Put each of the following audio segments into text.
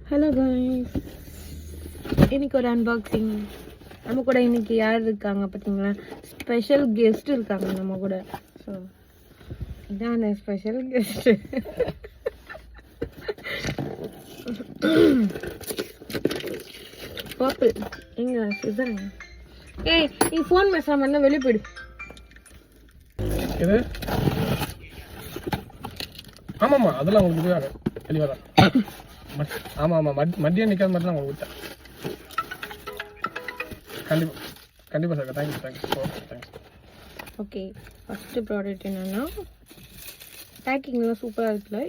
Hello guys, இன்னைக்கு ஒரு unboxing. நம்ம கூட இன்னைக்கு யார் இருக்காங்க பார்த்தீங்களா? ஸ்பெஷல் கெஸ்ட் இருக்காங்க நம்ம கூட. ஸோ இதான் ஸ்பெஷல் கெஸ்ட். பர்பிள் எங்க இதுதாங்க. ஏய், நீ ஃபோன் பேசாம இருந்தா வெளியே போயிடு. இது ஆமாம்மா, அதெல்லாம் உங்களுக்கு இதுவாக தெளிவாக தான். ஆமாம் ஆமாம், மதியம் நிற்காத மாதிரி தான் உங்களுக்கு விட்டேன். கண்டிப்பாக கண்டிப்பாக sir. Thank you thank you. Okay, first product என்னென்னா பேக்கிங்லாம் சூப்பராக இருக்குல்ல.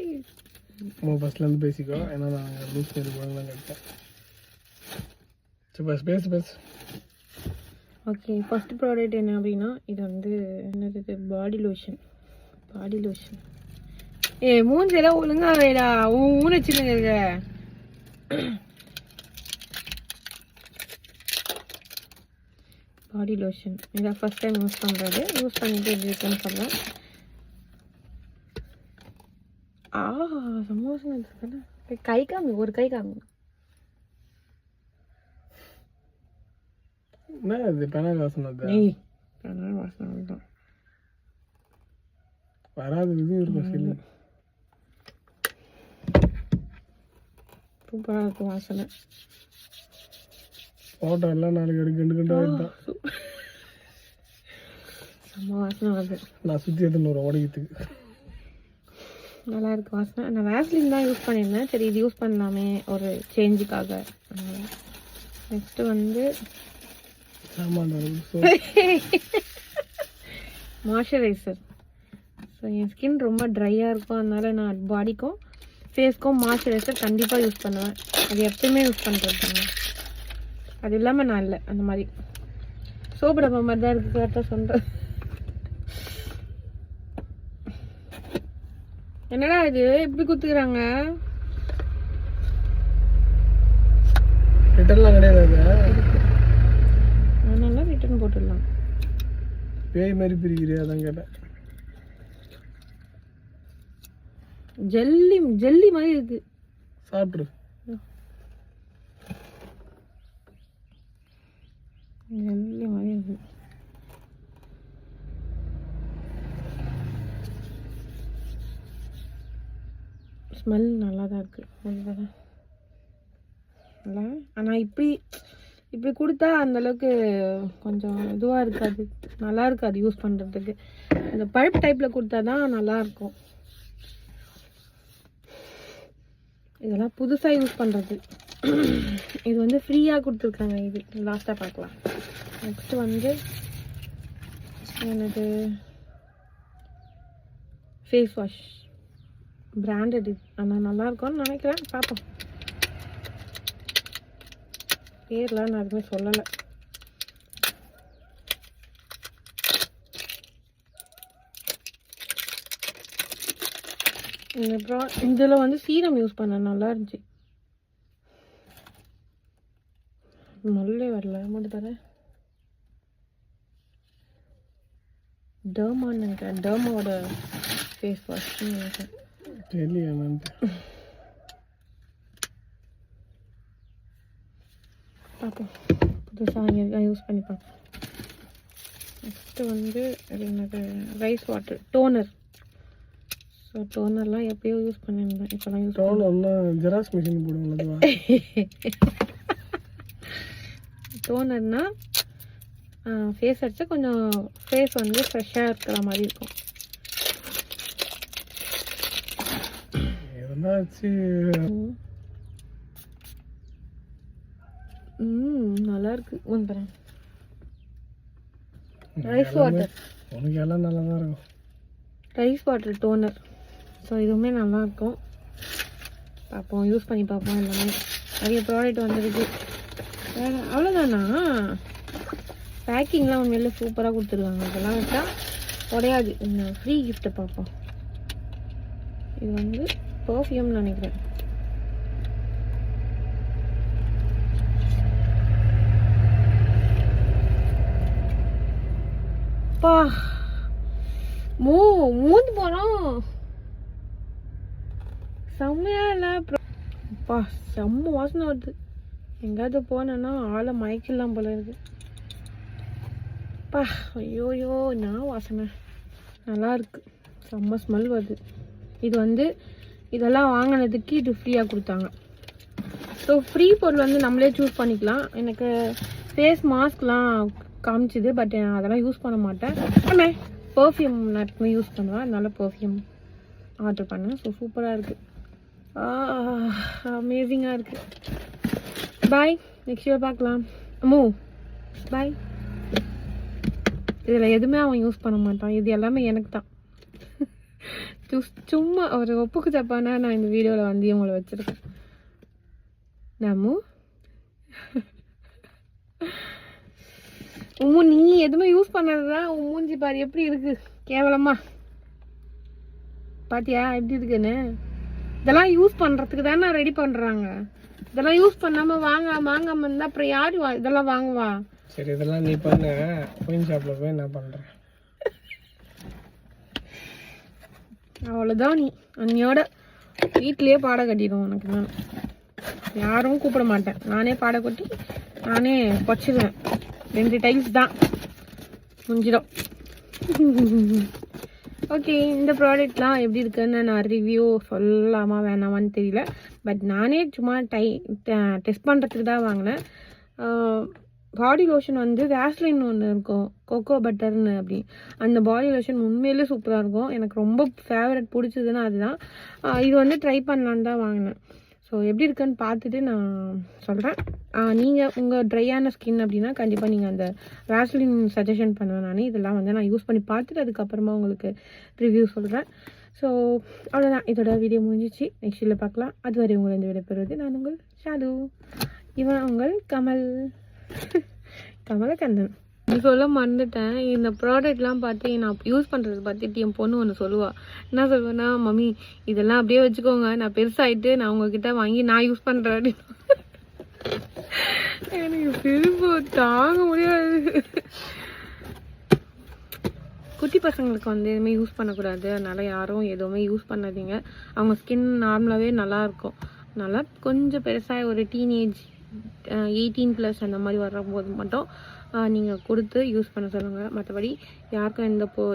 ஃபஸ்ட்லேருந்து பேசிக்கோ, ஏன்னா நான் லூஸ் பண்ணி போகலாம் கேட்டேன். சரி பேசு. ஓகே, ஃபஸ்ட்டு ப்ராடக்ட் என்ன அப்படின்னா, இது வந்து என்னது, பாடி லோஷன். ஏ மூஞ்செல்லாம் ஒழுங்கா வேடா, ஊன சின்னங்க இருக்க. பாடி லோஷன் இதான் ஃபர்ஸ்ட் டைம் யூஸ் பண்ணுறது. யூஸ் பண்ணிட்டு எப்படி இருக்குன்னு சொல்கிறேன். சமோசம் இருக்குல்ல, கை காமி, ஒரு கை காமி. என்ன இது பெனாயில் வாசனை? பெனாயில் வாசனை தான் வராது. இது இருக்கும் சில்லு, சூப்பராக இருக்கும் வாசனை. ஃபோட்டோ எல்லாம் நாளைக்கு எடுக்கிட்டு செம்ம வாசனை வருது. நான் சுற்றி எடுத்துன்னு ஒரு ஓடிக்கிறதுக்கு நல்லா இருக்கு வாசனை. நான் வேஸ்லின் தான் யூஸ் பண்ணியிருந்தேன். சரி, இது யூஸ் பண்ணலாமே ஒரு சேஞ்சுக்காக. நெக்ஸ்ட்டு வந்து மாய்ஸ்சரைசர். ஸோ என் ஸ்கின் ரொம்ப ட்ரையாக இருக்கும், அதனால நான் பாடிக்கும் ஃபேஸ்க்கும் மாய்ஸ்சரைசர் கண்டிப்பாக யூஸ் பண்ணுவேன். அது எப்பயுமே யூஸ் பண்ணுறது தாங்க. அது இல்லாமல் நான் இல்லை, அந்த மாதிரி சோப்பு டப்பா மாதிரி தான் இருக்குது. கரெக்டாக சொல்கிறேன். என்னடா இது இப்படி குத்துக்கிறாங்க? ரிட்டர்ன்லாம் கிடையாது. அதனால ரிட்டர்ன் போட்டுடலாம். பேய் மாதிரி பிரிக்கிறியா? அதான் கேட்டேன். ஜெல்லி மாதிரி இருக்கு. சாப்பிட்ரு. ஜெல்லி மாதிரி இருக்கு. ஸ்மெல் நல்லா தான் இருக்கு. நல்லா. ஆனால் இப்படி கொடுத்தா அந்தளவுக்கு கொஞ்சம் இதுவாக இருக்காது, நல்லா இருக்காது யூஸ் பண்ணுறதுக்கு. இந்த பல்ப் டைப்பில் கொடுத்தா தான் நல்லாயிருக்கும். இதெல்லாம் புதுசாக யூஸ் பண்ணுறது. இது வந்து ஃப்ரீயாக கொடுத்துருக்காங்க. இது லாஸ்ட்டாக பார்க்கலாம். நெக்ஸ்ட்டு வந்து என்னது, ஃபேஸ் வாஷ் பிராண்டட். இது ஆனால் நல்லாயிருக்கும்னு நினைக்கிறேன், பார்ப்போம். பேர்லாம் நான் எதுவுமே சொல்லலை. அப்புறம் இதில் வந்து சீரம் யூஸ் பண்ண நல்லா இருந்துச்சு. நல்லே வரல மட்டும் தரேன். டர்மான்னு நினைக்கிறேன். டர்மாவோட ஃபேஸ் வாஷ்னு நினைக்கிறேன். பார்ப்போம், புதுசாக யூஸ் பண்ணி பார்ப்போம். நெக்ஸ்ட்டு வந்து என்னது, ரைஸ் வாட்டர் டோனர். ஸோ டோனர்லாம் எப்போயோ யூஸ் பண்ணியிருந்தேன், இப்போலாம் யூஸ் டோனர்லாம் ஜெராக்ஸ் மிஷின் போடுவோம். டோனர்னா ஃபேஸ் அடிச்சா கொஞ்சம் ஃபேஸ் வந்து ஃப்ரெஷ்ஷாக இருக்கிற மாதிரி இருக்கும். நல்லா இருக்கு. வந்துடுறேன். ரைஸ் வாட்டர், உனக்கு எல்லாம் நல்லா தான் இருக்கும். Rice water toner. ஸோ இதுவுமே நல்லாயிருக்கும். பார்ப்போம், யூஸ் பண்ணி பார்ப்போம். எல்லாமே நிறைய ப்ராடக்ட் வந்துருக்கு. வேறு அவ்வளோதானா? பேக்கிங்லாம் உண்மையில சூப்பராக கொடுத்துருக்காங்க. இதெல்லாம் வச்சா உடையாது. இந்த ஃப்ரீ கிஃப்ட்டை பார்ப்போம். இது வந்து பர்ஃப்யூம்னு நினைக்கிறேன். பா மூந்து போனோம். செம்மையா இல்லை பா செம்ம வாசனை வருது. எங்கேயாவது போனேன்னா ஆளை மயக்கலாம் போல இருக்கு. பா ஐயோயோ நான் வாசனை நல்லா இருக்கு. செம்ம ஸ்மெல் வருது. இது வந்து இதெல்லாம் வாங்கினதுக்கு இது ஃப்ரீயாக கொடுத்தாங்க. ஸோ ஃப்ரீ பொருள் வந்து நம்மளே சூஸ் பண்ணிக்கலாம். எனக்கு ஃபேஸ் மாஸ்க்லாம் காமிச்சிது, பட் அதெல்லாம் யூஸ் பண்ண மாட்டேன். ஆனால் பர்ஃப்யூம் நான் எப்பவுமே யூஸ் பண்ணுவேன், அதனால பர்ஃப்யூம் ஆர்டர் பண்ணேன். ஸோ சூப்பராக இருக்குது, அமேசிங்காக இருக்குது. பாய், நெக்ஸ்ட் இயர் பார்க்கலாம். அம்மோ பாய். இதில் எதுவுமே அவன் யூஸ் பண்ண மாட்டான், இது எல்லாமே எனக்கு தான். சும்மா ஒரு ஒப்புக்கு தப்பானா நான் இந்த வீடியோவில் வந்து இவங்களை வச்சுருக்கேன். நாமு உம்மு நீ எதுவுமே யூஸ் பண்ணதுதான் உன் மூஞ்சி பாரு எப்படி இருக்கு, கேவலமா பாத்தியா எப்படி இருக்குன்னு. இதெல்லாம் யூஸ் பண்றதுக்கு தானே ரெடி பண்றாங்க. இதெல்லாம் யூஸ் பண்ணாம வாங்காம இருந்தா அப்புறம் யாரு இதெல்லாம் வாங்குவா? சரி இதெல்லாம் நீ பண்ண, ஒயின் ஷாப்ல போய் நான் பண்றேன். அவ்வளவுதான், நீ அன்னையோட வீட்லயே பாட கட்டிடுவோம். உனக்கு நான் யாரும் கூப்பிட மாட்டேன், நானே பாட கொட்டி நானே வச்சிருவேன். 2 டைம்ஸ் தான் முடிஞ்சிடும். ஓகே, இந்த ப்ராடக்ட்லாம் எப்படி இருக்குன்னு நான் ரிவ்யூ சொல்லலாமா வேணாமான்னு தெரியல. பட் நானே சும்மா டெஸ்ட் பண்ணுறதுக்கு தான் வாங்கினேன். பாடி லோஷன் வந்து வேஸ்லின் ஒன்று இருக்கும், கோகோ பட்டர்னு அப்படி. அந்த பாடி லோஷன் உண்மையிலே சூப்பராக இருக்கும். எனக்கு ரொம்ப ஃபேவரட் பிடிச்சதுன்னா அதுதான். இது வந்து ட்ரை பண்ணலான்னு தான் வாங்கினேன். ஸோ எப்படி இருக்குன்னு பார்த்துட்டு நான் சொல்கிறேன். நீங்கள் உங்கள் ட்ரையான ஸ்கின் அப்படின்னா கண்டிப்பாக நீங்கள் அந்த வேஸ்லின் சஜஷன் பண்ணுவேன். நான் இதெல்லாம் வந்து நான் யூஸ் பண்ணி பார்த்துட்டு அதுக்கப்புறமா உங்களுக்கு ரிவ்யூ சொல்கிறேன். ஸோ அவ்வளோதான், இதோட வீடியோ முடிஞ்சிச்சு. நெக்ஸ்ட் வீடியோவில் பார்க்கலாம். அதுவரை உங்களை இந்த வீடியோ பெறுவது நான் உங்கள் ஷாலு. இவன் உங்கள் கமலக்கண்ணன். நீ சொல்ல மறந்துட்டேன், இந்த ப்ராடக்ட்லாம் பார்த்து நான் யூஸ் பண்ணுறது பார்த்துட்டு என் பொண்ணு ஒன்று சொல்லுவாள். என்ன சொல்லுவேன்னா, மம்மி இதெல்லாம் அப்படியே வச்சுக்கோங்க, நான் பெருசாகிட்டு நான் உங்ககிட்ட வாங்கி நான் யூஸ் பண்ணுறேன் அப்படின்னு. எனக்கு சிரிப்பு தாங்க முடியாது. குட்டி பசங்களுக்கு வந்து எதுவுமே யூஸ் பண்ணக்கூடாது, அதனால் யாரும் எதுவுமே யூஸ் பண்ணாதீங்க. அவங்க ஸ்கின் நார்மலாகவே நல்லாயிருக்கும். நல்லா கொஞ்சம் பெருசாக ஒரு டீனேஜ் 18+ அந்த மாதிரி வரும்போது மட்டும் நீங்கள் கொடுத்து யூஸ் பண்ண சொல்லுங்கள். மற்றபடி யாருக்கும்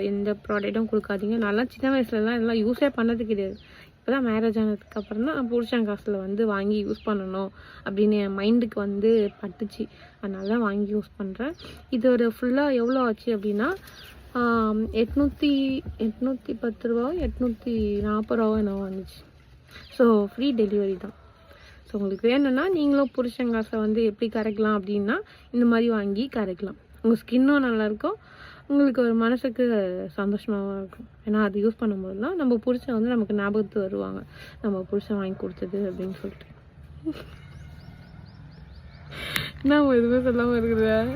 எந்த ப்ராடக்ட்டும் கொடுக்காதீங்க. நல்லா சின்ன வயசுலலாம் இதெல்லாம் யூஸே பண்ணது கிடையாது. இப்போ தான் மேரேஜ் ஆனதுக்கப்புறம் தான் புருஷன் காசில் வந்து வாங்கி யூஸ் பண்ணணும் அப்படின்னு என் மைண்டுக்கு வந்து பட்டுச்சு. அதனால தான் வாங்கி யூஸ் பண்ணுறேன். இது ஒரு ஃபுல்லாக எவ்வளோ ஆச்சு அப்படின்னா 810 ரூபாவோ 840 ரூபாவோ என்னவோ வந்துச்சு. ஸோ ஃப்ரீ டெலிவரி தான். ஸோ உங்களுக்கு வேணும்னா நீங்களும் புருஷங்காசை வந்து எப்படி கரைக்கலாம் அப்படின்னா இந்த மாதிரி வாங்கி கரைக்கலாம். உங்கள் ஸ்கின்னும் நல்லாயிருக்கும், உங்களுக்கு ஒரு மனசுக்கு சந்தோஷமாகவும் இருக்கும். ஏன்னா அது யூஸ் பண்ணும்போதுலாம் நம்ம புருஷன் வந்து நமக்கு ஞாபகத்து வருவாங்க, நம்ம புருஷன் வாங்கி கொடுத்தது அப்படின்னு சொல்லிட்டு. நான் எதுவுமே சொல்லாமல் இருக்கிறேன்.